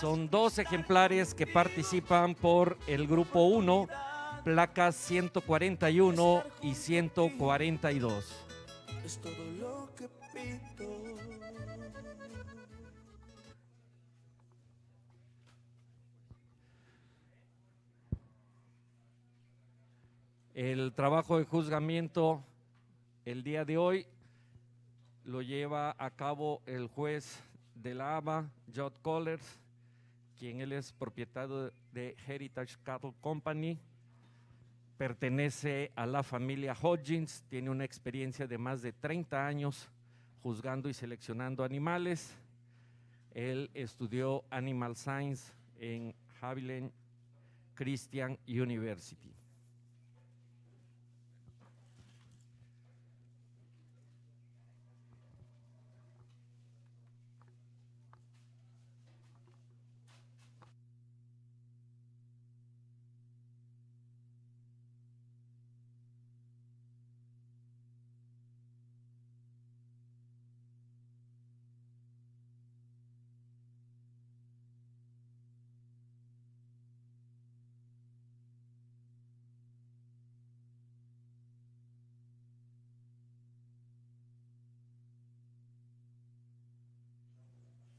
Son 2 ejemplares que participan por el grupo 1, placas 141 y 142. Es todo lo que pido. El trabajo de juzgamiento el día de hoy lo lleva a cabo el juez de la ABBA, Judd Culler, quien él es propietario de Heritage Cattle Company, pertenece a la familia Hodgins, tiene una experiencia de más de 30 años juzgando y seleccionando animales. Él estudió Animal Science en Haviland Christian University.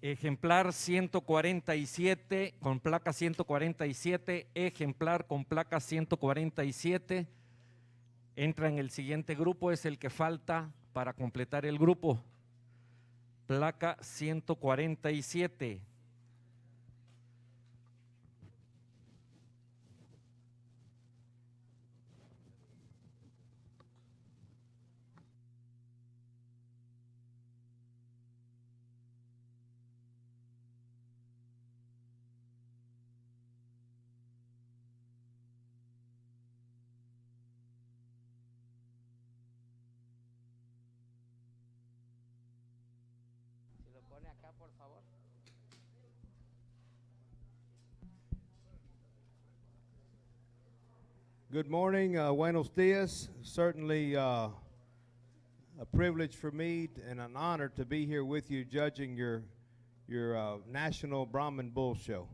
Ejemplar 147 con placa 147, ejemplar con placa 147, entra en el siguiente grupo, es el que falta para completar el grupo, placa 147. Por favor. Good morning, buenos dias. Certainly a privilege for me and an honor to be here with you judging your National Brahman Bull Show.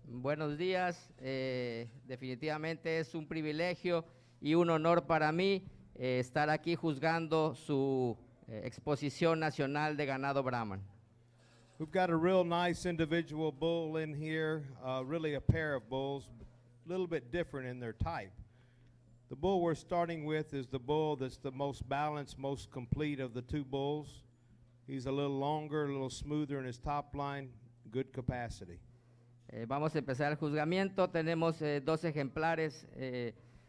Buenos días, definitivamente es un privilegio y un honor para mí estar aquí juzgando su exposición nacional de ganado Brahman. We've got a real nice individual bull in here, really a pair of bulls, a little bit different in their type. The bull we're starting with is the bull that's the most balanced, most complete of the 2 bulls. He's a little longer, a little smoother in his top line, good capacity. Vamos a empezar el juzgamiento. Tenemos 2 ejemplares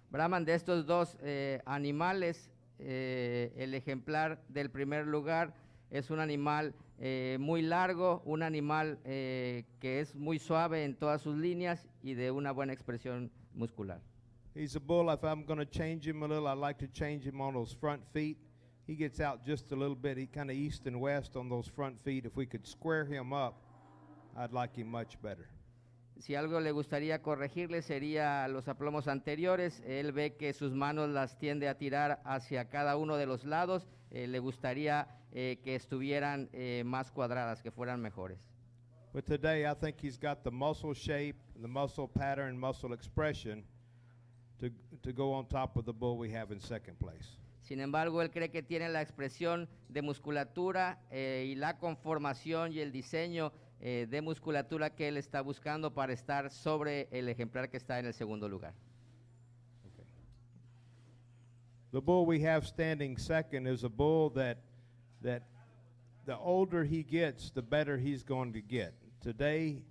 Brahman de estos 2 animales. El ejemplar del primer lugar es un animal muy largo, un animal que es muy suave en todas sus líneas y de una buena expresión muscular. He's a bull, if I'm going to change him a little, I'd like to change him on those front feet. He gets out just a little bit, he kind of east and west on those front feet. If we could square him up, I'd like him much better. Si algo le gustaría corregirle sería los aplomos anteriores. Él ve que sus manos las tiende a tirar hacia cada uno de los lados. Le gustaría que estuvieran más cuadradas, que fueran mejores. But today I think he's got the muscle shape, the muscle pattern, muscle expression to go on top of the bull we have in second place. Sin embargo, él cree que tiene la expresión de musculatura y la conformación y el diseño de musculatura que él está buscando para estar sobre el ejemplar que está en el segundo lugar. Okay. The bull we have standing second is a bull that the older he gets, the better he's going to get. Today,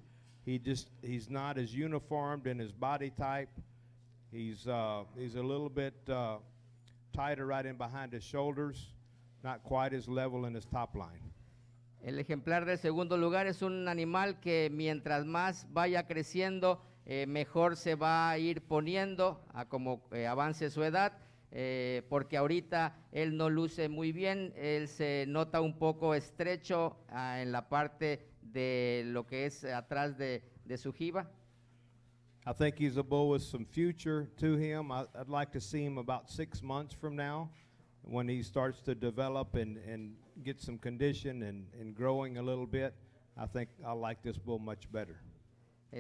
he's not as uniformed in his body type. He's a little bit tighter right in behind his shoulders, not quite as level in his top line. El ejemplar del segundo lugar es un animal que mientras más vaya creciendo, mejor se va a ir poniendo a como avance su edad, porque ahorita él no luce muy bien, él se nota un poco estrecho en la parte de lo que es atrás de su jiba. I think he's a bull with some future to him. I'd like to see him about 6 months from now when he starts to develop and get some condition and growing a little bit. I think I like this bull much better.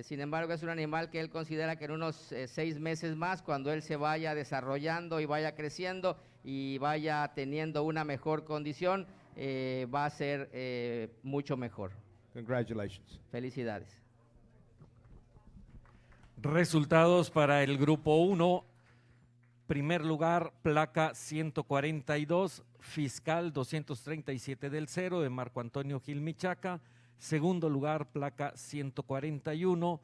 Sin embargo, es un animal que él considera que en unos 6 meses más, cuando él se vaya desarrollando y vaya creciendo y vaya teniendo una mejor condición, va a ser mucho mejor. Congratulations. Felicidades. Resultados para el grupo 1. Primer lugar, placa 142, fiscal 237 del 0 de Marco Antonio Gil Michaca. Segundo lugar, placa 141,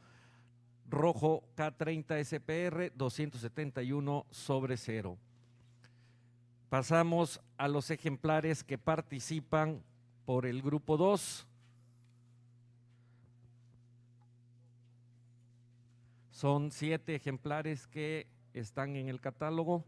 rojo K30 SPR 271 sobre 0. Pasamos a los ejemplares que participan por el grupo 2. Son 7 ejemplares que están en el catálogo.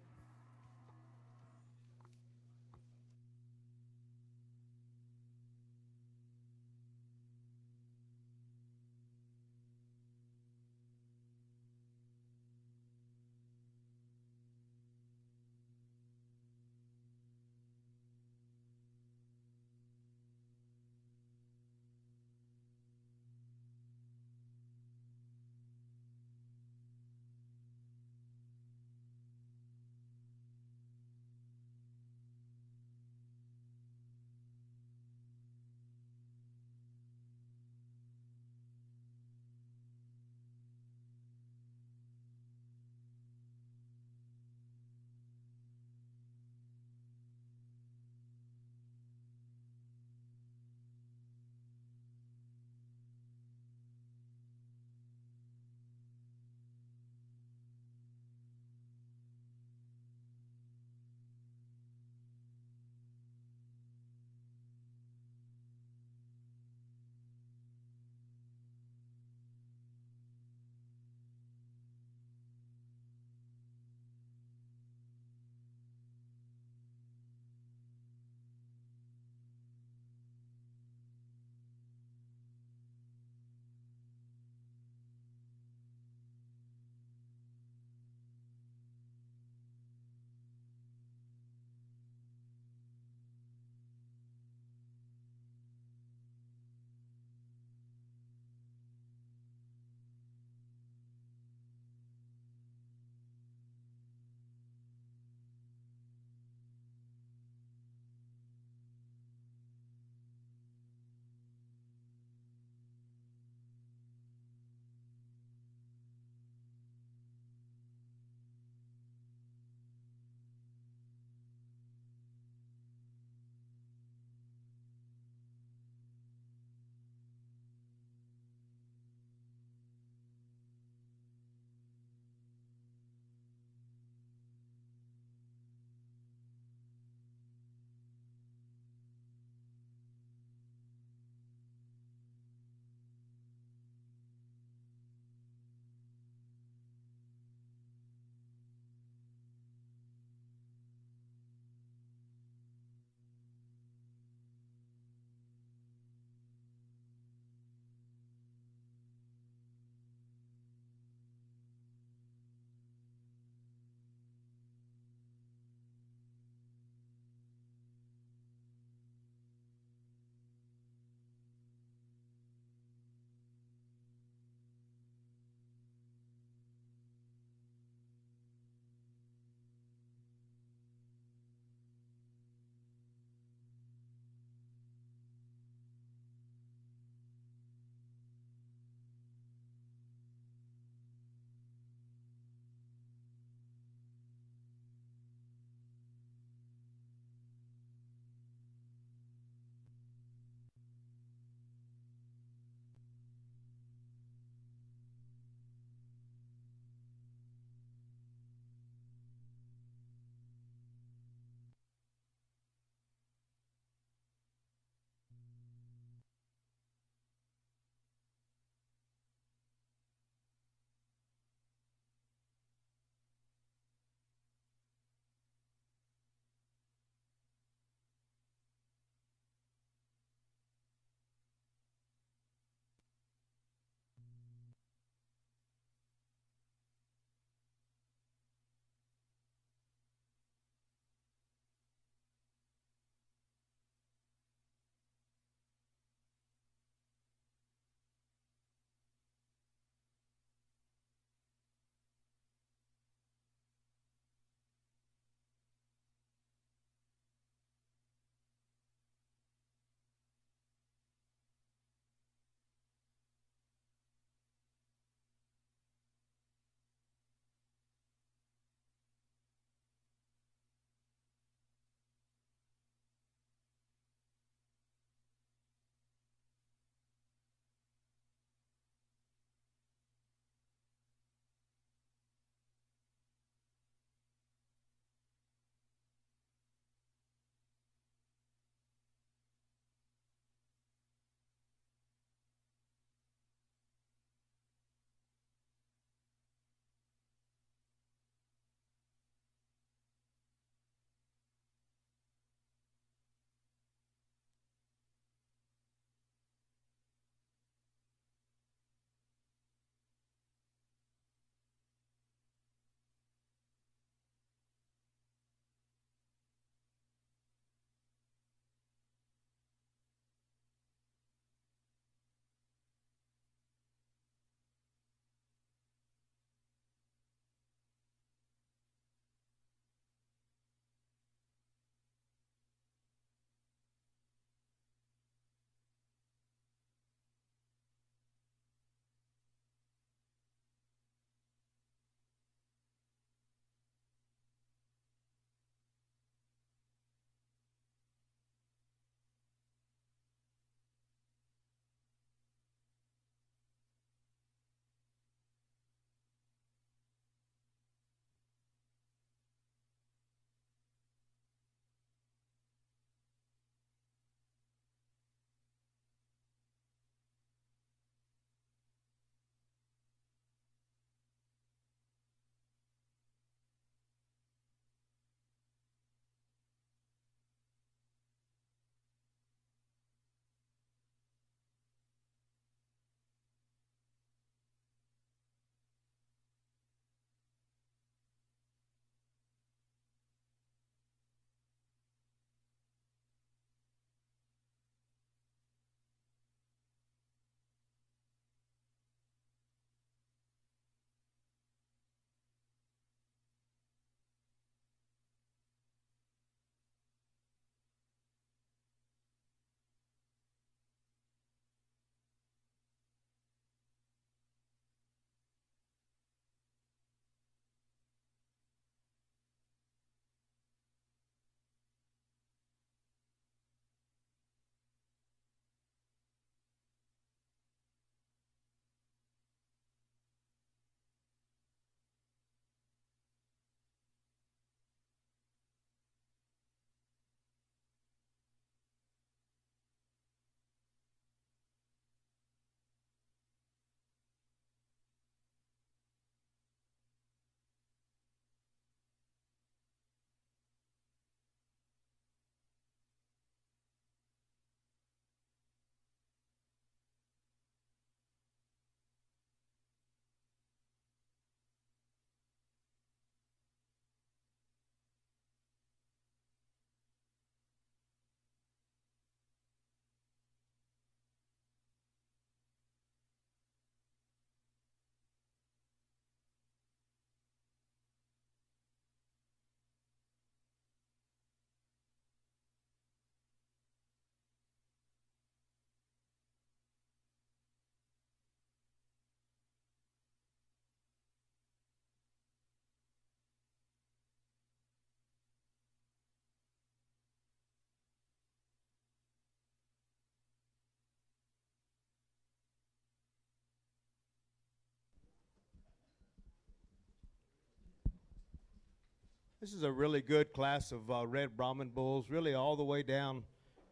This is a really good class of red Brahman bulls, really all the way down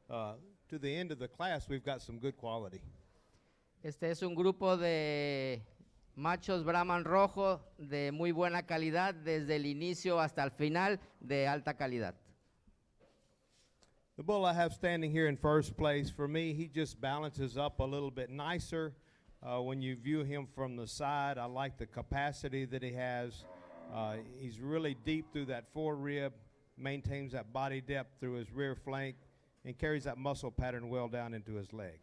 to the end of the class. We've got some good quality. Este es un grupo de machos Brahman Rojo de muy buena calidad, desde el inicio hasta el final, de alta calidad. The bull I have standing here in first place, for me, he just balances up a little bit nicer. When you view him from the side, I like the capacity that he has. He's really deep through that forerib, maintains that body depth through his rear flank, and carries that muscle pattern well down into his leg.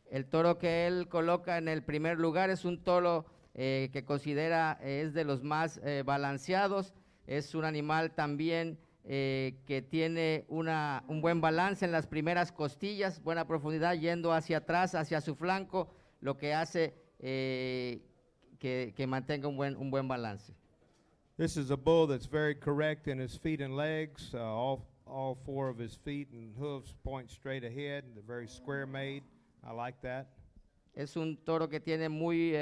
El toro que él coloca en el primer lugar es un toro que considera es de los más balanceados. Es un animal también que tiene un buen balance en las primeras costillas, buena profundidad yendo hacia atrás, hacia su flanco, lo que hace que mantenga un buen balance. This is a bull that's very correct in his feet and legs. All four of his feet and hooves point straight ahead. They're very square made. I like that. Es un toro que tiene muy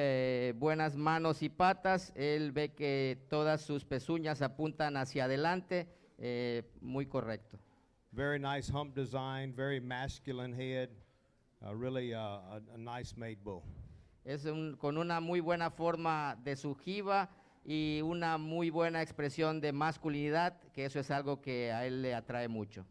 buenas manos y patas. Él ve que todas sus pezuñas apuntan hacia adelante, muy correcto. Very nice hump design, very masculine head, really a nice made bull. Es con una muy buena forma de su jiba y una muy buena expresión de masculinidad, que eso es algo que a él le atrae mucho.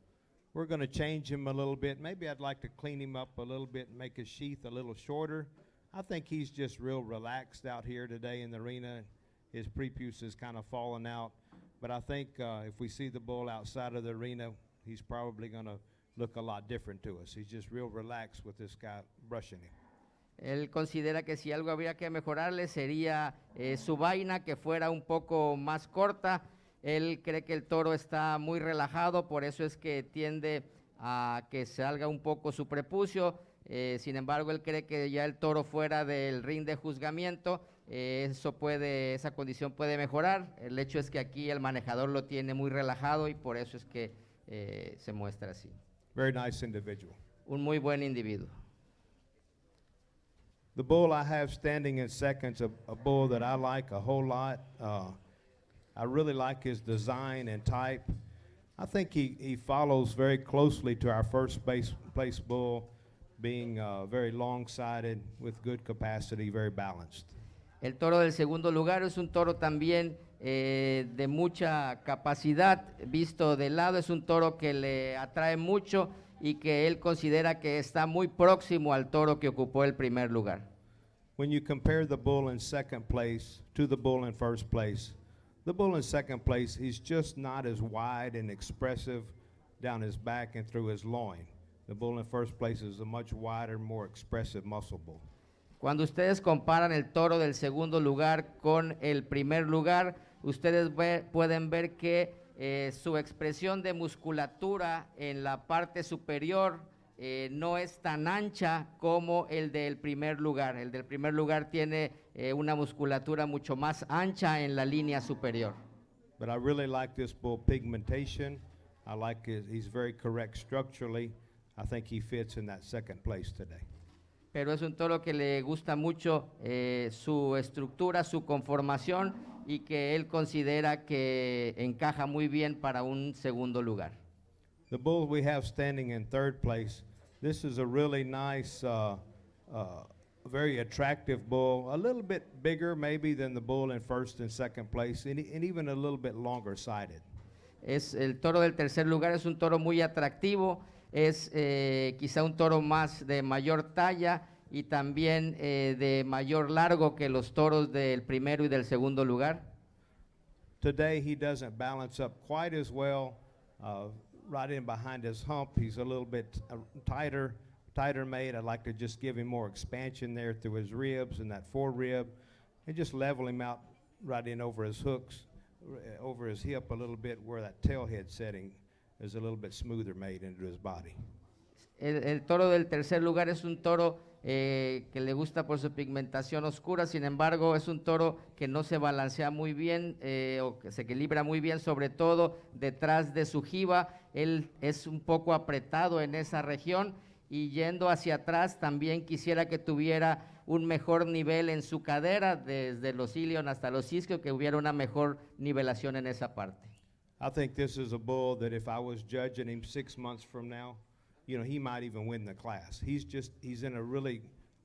We're going to change him a little bit. Maybe I'd like to clean him up a little bit and make his sheath a little shorter. I think he's just real relaxed out here today in the arena. His prepuce is kind of falling out. But I think if we see the bull outside of the arena, he's probably going to look a lot different to us. He's just real relaxed with this guy brushing him. Él considera que si algo habría que mejorarle sería su vaina, que fuera un poco más corta. Él cree que el toro está muy relajado, por eso es que tiende a que salga un poco su prepucio. Sin embargo, él cree que ya el toro fuera del ring de juzgamiento, esa condición puede mejorar. El hecho es que aquí el manejador lo tiene muy relajado y por eso es que se muestra así. Very nice individual. Un muy buen individuo. The bull I have standing in second is a bull that I like a whole lot. I really like his design and type. I think he follows very closely to our first place bull, being very long-sided with good capacity, very balanced. El toro del segundo lugar es un toro también de mucha capacidad, visto de lado, es un toro que le atrae mucho y que él considera que está muy próximo al toro que ocupó el primer lugar. When you compare the bull in second place to the bull in first place, the bull in second place, he's just not as wide and expressive down his back and through his loin. The bull in first place is a much wider, more expressive muscle bull. Cuando ustedes comparan el toro del segundo lugar con el primer lugar, ustedes pueden ver que su expresión de musculatura en la parte superior no es tan ancha como el del primer lugar. El del primer lugar tiene una musculatura mucho más ancha en la línea superior. But I really like this bull pigmentation. I like he's very correct structurally. I think he fits in that second place today. Pero es un toro que le gusta mucho su estructura, su conformación, y que él considera que encaja muy bien para un segundo lugar. The bull we have standing in third place, this is a really nice, very attractive bull, a little bit bigger maybe than the bull in first and second place, and even a little bit longer sided. Es el toro del tercer lugar, es un toro muy atractivo, es quizá un toro más de mayor talla y también de mayor largo que los toros del primero y del segundo lugar. Today he doesn't balance up quite as well, right in behind his hump. He's a little bit tighter made. I'd like to just give him more expansion there through his ribs and that forerib, and just level him out right in over his hooks, over his hip a little bit, where that tail head setting is a little bit smoother made into his body. El toro del tercer lugar es un toro que le gusta por su pigmentación oscura, sin embargo es un toro que no se balancea muy bien o que se equilibra muy bien, sobre todo detrás de su jiba. Él es un poco apretado en esa región, y yendo hacia atrás también quisiera que tuviera un mejor nivel en su cadera, desde los ilion hasta los isquios, que hubiera una mejor nivelación en esa parte. I think this is a bull that if I was judging him 6 months from now, you know, he might even win the class. He's in a really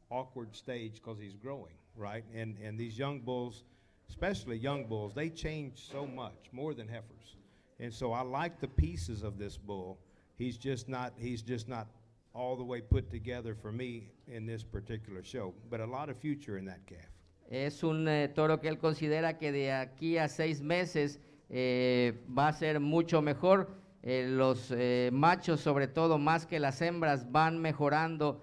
awkward stage because he's growing, right? And these young bulls, especially young bulls, they change so much, more than heifers. And so I like the pieces of this bull. He's just not all the way put together for me in this particular show, but a lot of future in that calf. Es un toro que él considera que de aquí a 6 meses va a ser mucho mejor. Los machos, sobre todo más que las hembras, van mejorando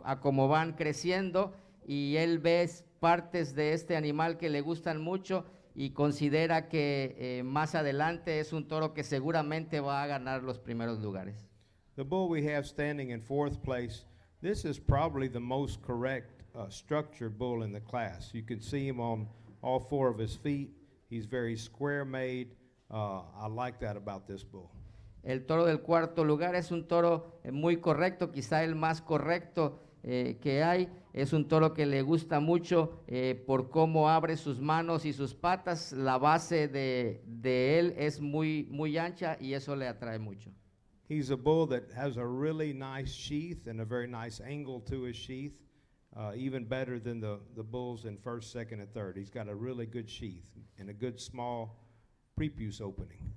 a como van creciendo, y él ve partes de este animal que le gustan mucho y considera que más adelante es un toro que seguramente va a ganar los primeros lugares. The bull we have standing in 4th place, this is probably the most correct structured bull in the class. You can see him on all 4 of his feet. He's very square made. I like that about this bull. El toro del 4º lugar es un toro muy correcto, quizá el más correcto que hay. Es un toro que le gusta mucho por cómo abre sus manos y sus patas. La base de él es muy ancha y eso le atrae mucho. He's a bull that has a really nice sheath and a very nice angle to his sheath, even better than the bulls in 1st, 2nd, and 3rd. He's got a really good sheath and a good small prepuce opening.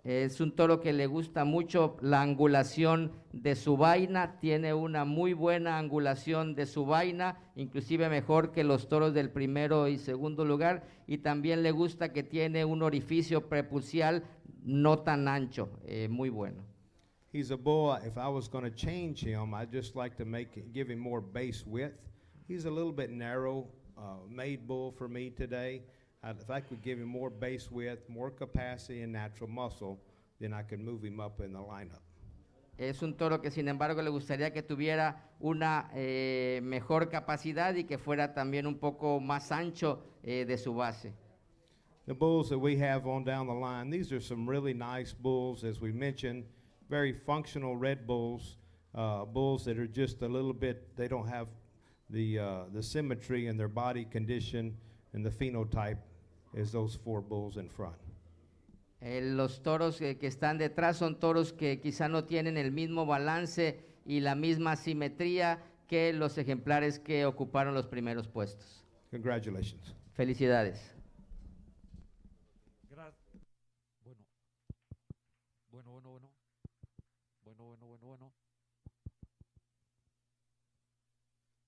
Es un toro que le gusta mucho la angulación de su vaina, tiene una muy buena angulación de su vaina, inclusive mejor que los toros del 1º y 2º lugar, y también le gusta que tiene un orificio prepucial no tan ancho, muy bueno. He's a bull, if I was going to change him, I'd just like to give him more base width. He's a little bit narrow, made bull for me today. If I could give him more base width, more capacity and natural muscle, then I could move him up in the lineup. Es un toro que sin embargo le gustaría que tuviera una mejor capacidad y que fuera también un poco más ancho de su base. The bulls that we have on down the line, these are some really nice bulls, as we mentioned, very functional red bulls, bulls that are just a little bit, they don't have the symmetry in their body condition and the phenotype as those 4 bulls in front. Los toros que están detrás son toros que quizá no tienen el mismo balance y la misma simetría que los ejemplares que ocuparon los primeros puestos. Congratulations. Felicidades.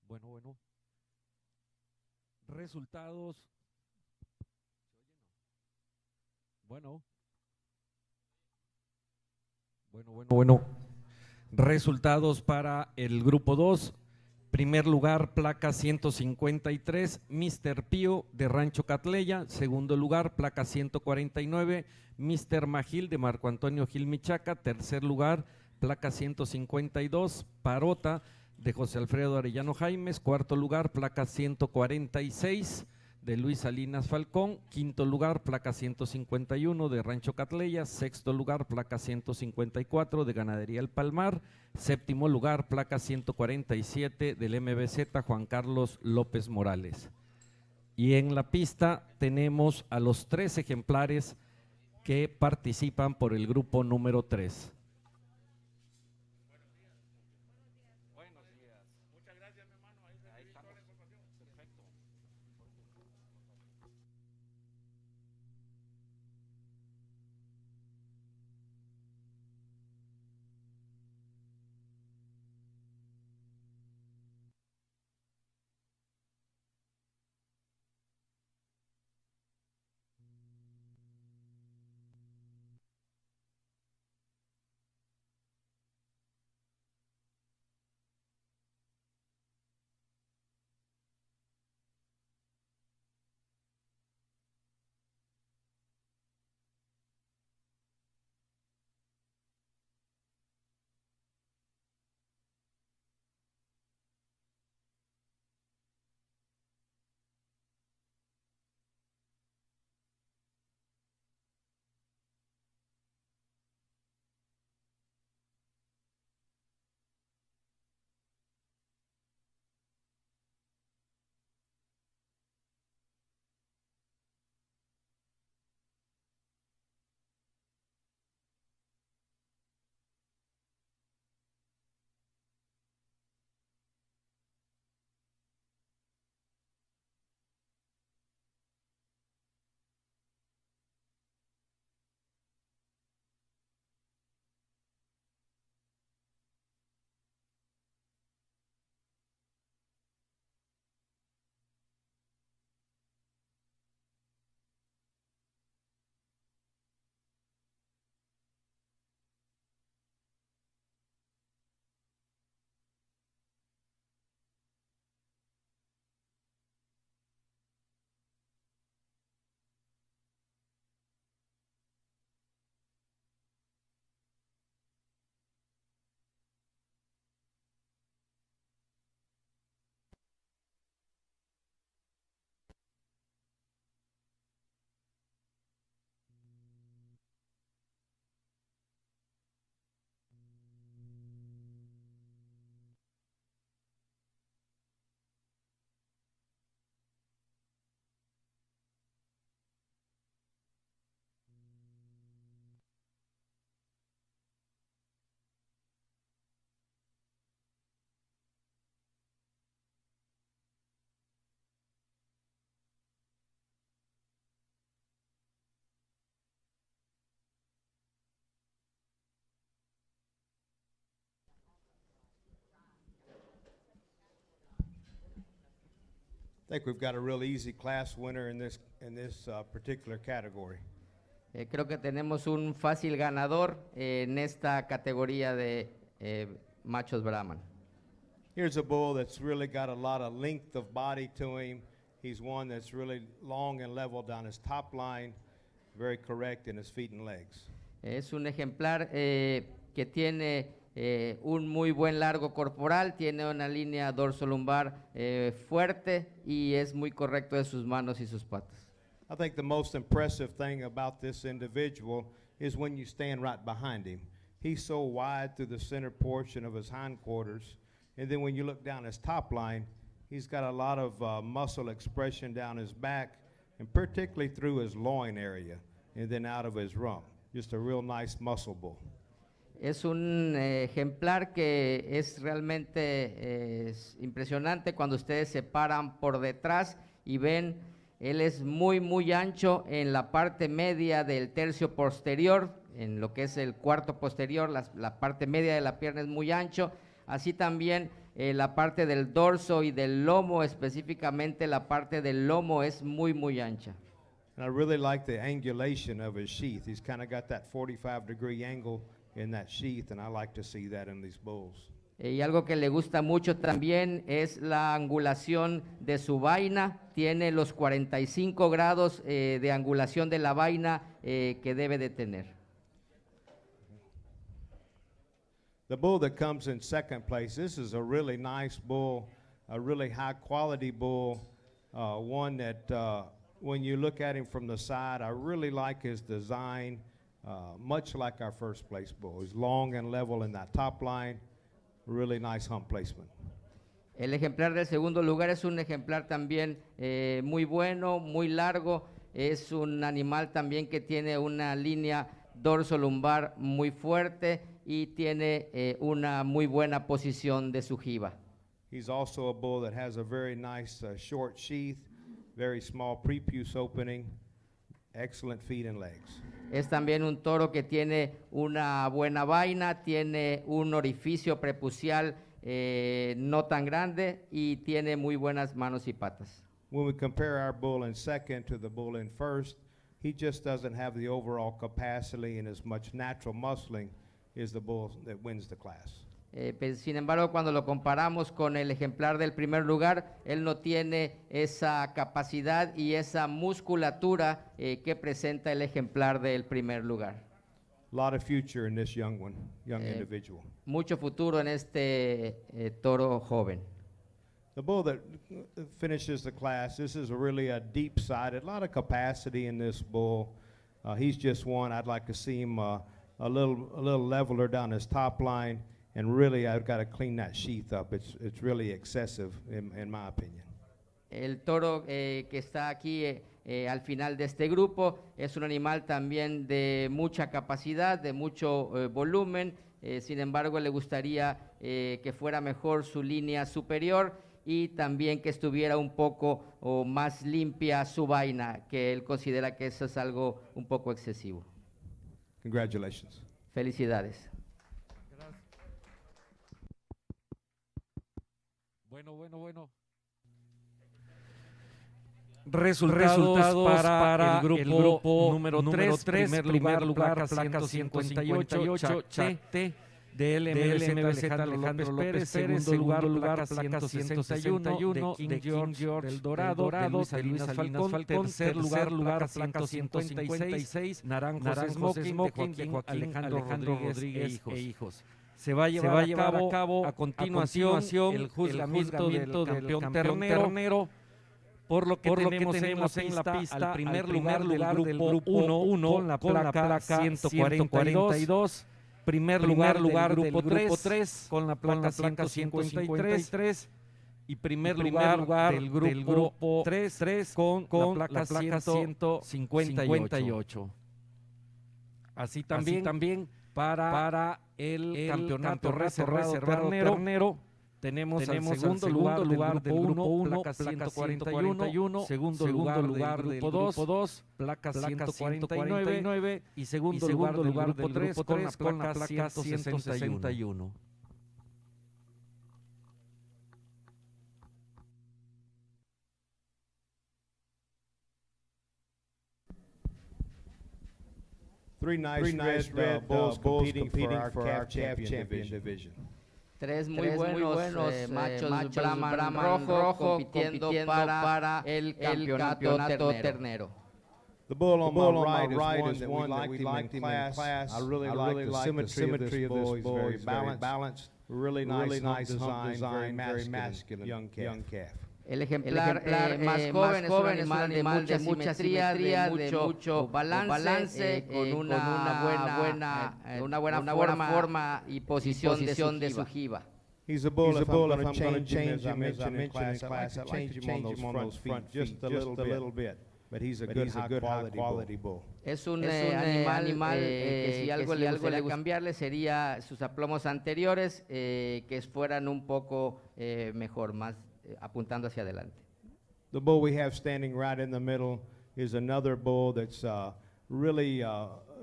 Bueno. Resultados. Bueno. Resultados para el grupo 2. Primer lugar, placa 153, Mr. Pío de Rancho Catleya. Segundo lugar, placa 149, Mr. Magil de Marco Antonio Gil Michaca. Tercer lugar, placa 152, Parota de José Alfredo Arellano Jaimes. Cuarto lugar, placa 146 de Luis Salinas Falcón. Quinto lugar, placa 151 de Rancho Catleya. Sexto lugar, placa 154 de Ganadería El Palmar. Séptimo lugar, placa 147 del MVZ Juan Carlos López Morales. Y en la pista tenemos a los 3 ejemplares que participan por el grupo número 3. think we've got a real easy class winner in this particular category. Creo que tenemos un fácil ganador en esta categoría de machos Brahman. Here's a bull that's really got a lot of length of body to him. He's one that's really long and level down his top line, very correct in his feet and legs. Es un ejemplar que tiene un muy buen largo corporal, tiene una línea dorsolumbar fuerte y es muy correcto de sus manos y sus patas. I think the most impressive thing about this individual is when you stand right behind him. He's so wide through the center portion of his hindquarters, and then when you look down his top line, he's got a lot of muscle expression down his back, and particularly through his loin area, and then out of his rump. Just a real nice muscle bull. Es un ejemplar que es realmente impresionante cuando ustedes se paran por detrás y ven. Él es muy ancho en la parte media del tercio posterior, en lo que es el cuarto posterior, la parte media de la pierna es muy ancho, así también la parte del dorso y del lomo, específicamente la parte del lomo es muy ancha. And I really like the angulation of his sheath. He's kind of got that 45-degree angle in that sheath, and I like to see that in these bulls. Y algo que le gusta mucho también es la angulación de su vaina, tiene los 45 grados de angulación de la vaina que debe de tener. The bull that comes in second place, this is a really nice bull, a really high quality bull, one that when you look at him from the side, I really like his design, much like our first place bull. He's long and level in that top line. Really nice hump placement. El ejemplar del segundo lugar es un ejemplar también muy bueno, muy largo, es un animal también que tiene una línea dorso-lumbar muy fuerte y tiene una muy buena posición de su jiba. He's also a bull that has a very nice short sheath, very small prepuce opening, excellent feet and legs. Es también un toro que tiene una buena vaina, tiene un orificio prepucial no tan grande y tiene muy buenas manos y patas. When we compare our bull in second to the bull in first, he just doesn't have the overall capacity and as much natural muscling as the bull that wins the class. Sin embargo, cuando lo comparamos con el ejemplar del primer lugar, él no tiene esa capacidad y esa musculatura que presenta el ejemplar del primer lugar. A lot of future in this young individual. Mucho futuro en este toro joven. The bull that finishes the class, this is really a deep-sided, a lot of capacity in this bull. He's just one, I'd like to see him a little leveler down his top line. And really, I've got to clean that sheath up. It's really excessive, in my opinion. El toro que está aquí al final de este grupo es un animal también de mucha capacidad, de mucho volumen. Sin embargo, le gustaría que fuera mejor su línea superior y también que estuviera un poco más limpia su vaina, que él considera que eso es algo un poco excesivo. Congratulations. Felicidades. Bueno. Resultados para el grupo número 3, primer lugar, placa 158, Chate, del MVZ Alejandro López Pérez, segundo lugar, placa 161, de King George del Dorado, de Luis Salinas Falcón, tercer lugar, placa 156, Naranjos Smoking, de Joaquín Alejandro Rodríguez e hijos. Se va a llevar a cabo a continuación el juzgamiento del campeón ternero, por lo que tenemos en la pista al primer lugar del grupo 1 con la placa 142, primer lugar del grupo 3 con la placa 153 y primer lugar del grupo 3 con la placa 158. Así también para el Campeonato Ternero tenemos al segundo lugar del grupo 1, placa 141, segundo lugar del grupo 2, placa 149 y segundo lugar del grupo 3 con la placa 161. Three nice red bulls competing for our calf champion division. Tres muy buenos machos Brahman Rojo compitiendo para el Campeonato Ternero. The bull on my right is one that we liked him in class. I really like the symmetry of this bull. He's very balanced, really nice design, very masculine young calf. El ejemplar más joven es un animal de mucha simetría, de mucho balance, con una buena forma y posición de su jiba. He's a bull, if I'm going to change him, as I mentioned in class, I'd like to change him on those front feet just a little bit. But he's a good high quality bull. Es un animal que si algo le gustaría cambiarle sería sus aplomos anteriores, que fueran un poco mejor, más apuntando hacia adelante. The bull we have standing right in the middle is another bull that's really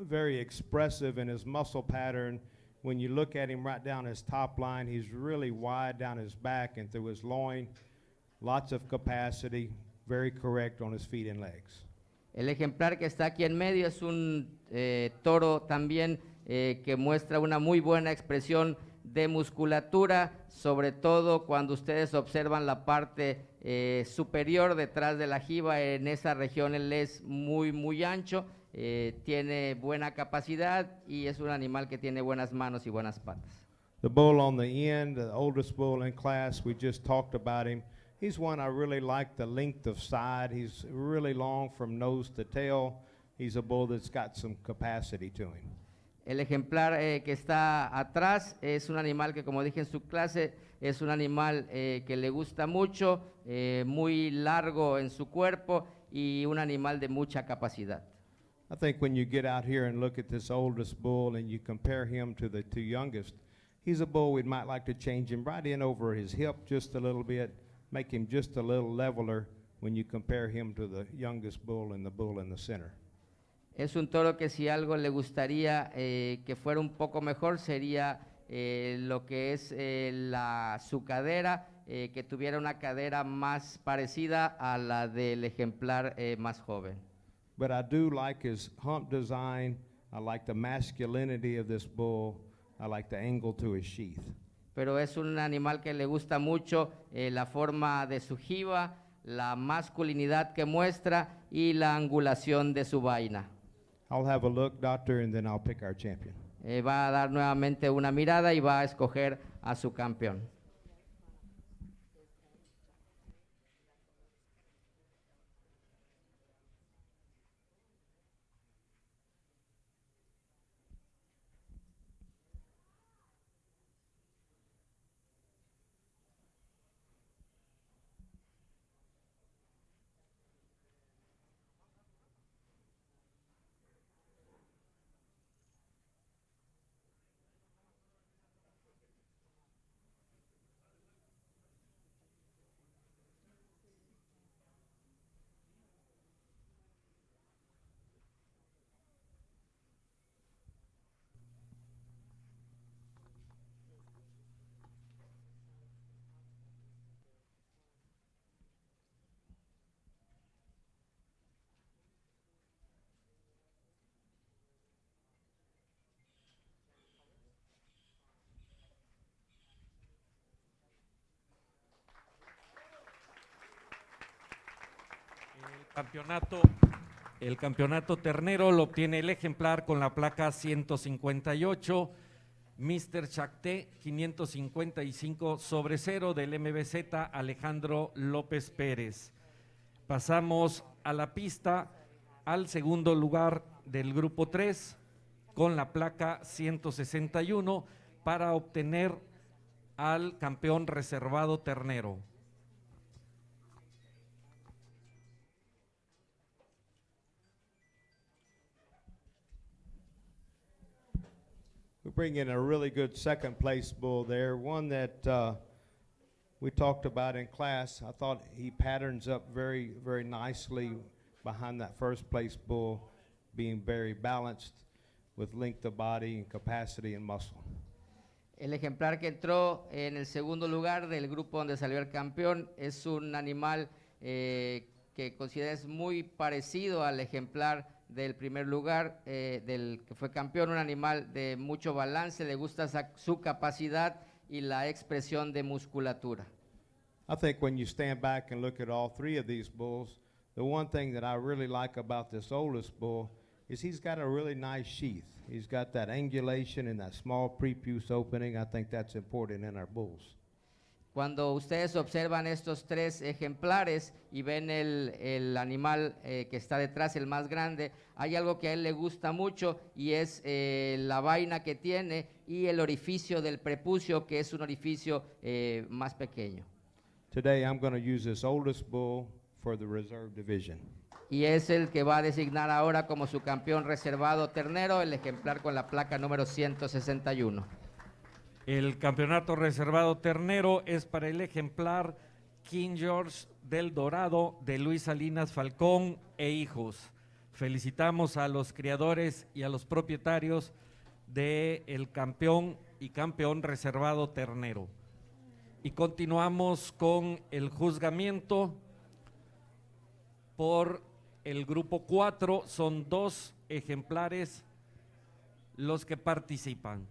very expressive in his muscle pattern. When you look at him right down his top line, he's really wide down his back and through his loin. Lots of capacity, very correct on his feet and legs. El ejemplar que está aquí en medio es un toro también que muestra una muy buena expresión de musculatura, sobre todo cuando ustedes observan la parte superior detrás de la jiba. En esa región él es muy ancho, tiene buena capacidad y es un animal que tiene buenas manos y buenas patas. The bull on the end, the oldest bull in class, we just talked about him. He's one I really like the length of side. He's really long from nose to tail. He's a bull that's got some capacity to him. El ejemplar que está atrás es un animal que, como dije en su clase, es un animal que le gusta mucho, muy largo en su cuerpo y un animal de mucha capacidad. I think when you get out here and look at this oldest bull and you compare him to the two youngest, he's a bull we might like to change him right in over his hip just a little bit, make him just a little leveler when you compare him to the youngest bull and the bull in the center. Es un toro que si algo le gustaría que fuera un poco mejor sería lo que es su cadera, que tuviera una cadera más parecida a la del ejemplar más joven. But I do like his hump design. I like the masculinity of this bull. I like the angle to his sheath. Pero es un animal que le gusta mucho la forma de su jiba, la masculinidad que muestra y la angulación de su vaina. I'll have a look, doctor, and then I'll pick our champion. Va a dar nuevamente una mirada y va a escoger a su campeón. El campeonato ternero lo obtiene el ejemplar con la placa 158, Mr. Chacté 555/0 del MVZ Alejandro López Pérez. Pasamos a la pista al segundo lugar del grupo 3 con la placa 161 para obtener al campeón reservado ternero. We bring in a really good second place bull there, one that we talked about in class. I thought he patterns up very nicely behind that first place bull, being very balanced with length of body and capacity and muscle. El ejemplar que entró en el segundo lugar del grupo donde salió el campeón es un animal que considera es muy parecido al ejemplar del primer lugar, del que fue campeón, un animal de mucho balance, le gusta su capacidad y la expresión de musculatura. I think when you stand back and look at all three of these bulls, the one thing that I really like about this oldest bull is he's got a really nice sheath. He's got that angulation and that small prepuce opening. I think that's important in our bulls. Cuando ustedes observan estos tres ejemplares y ven el animal que está detrás, el más grande, hay algo que a él le gusta mucho y es la vaina que tiene y el orificio del prepucio, que es un orificio más pequeño. Today I'm going to use this oldest bull for the reserve division. Y es el que va a designar ahora como su campeón reservado ternero, el ejemplar con la placa número 161. El campeonato reservado ternero es para el ejemplar King George del Dorado de Luis Salinas Falcón e hijos. Felicitamos a los criadores y a los propietarios del campeón y campeón reservado ternero. Y continuamos con el juzgamiento por el grupo 4. Son 2 ejemplares los que participan.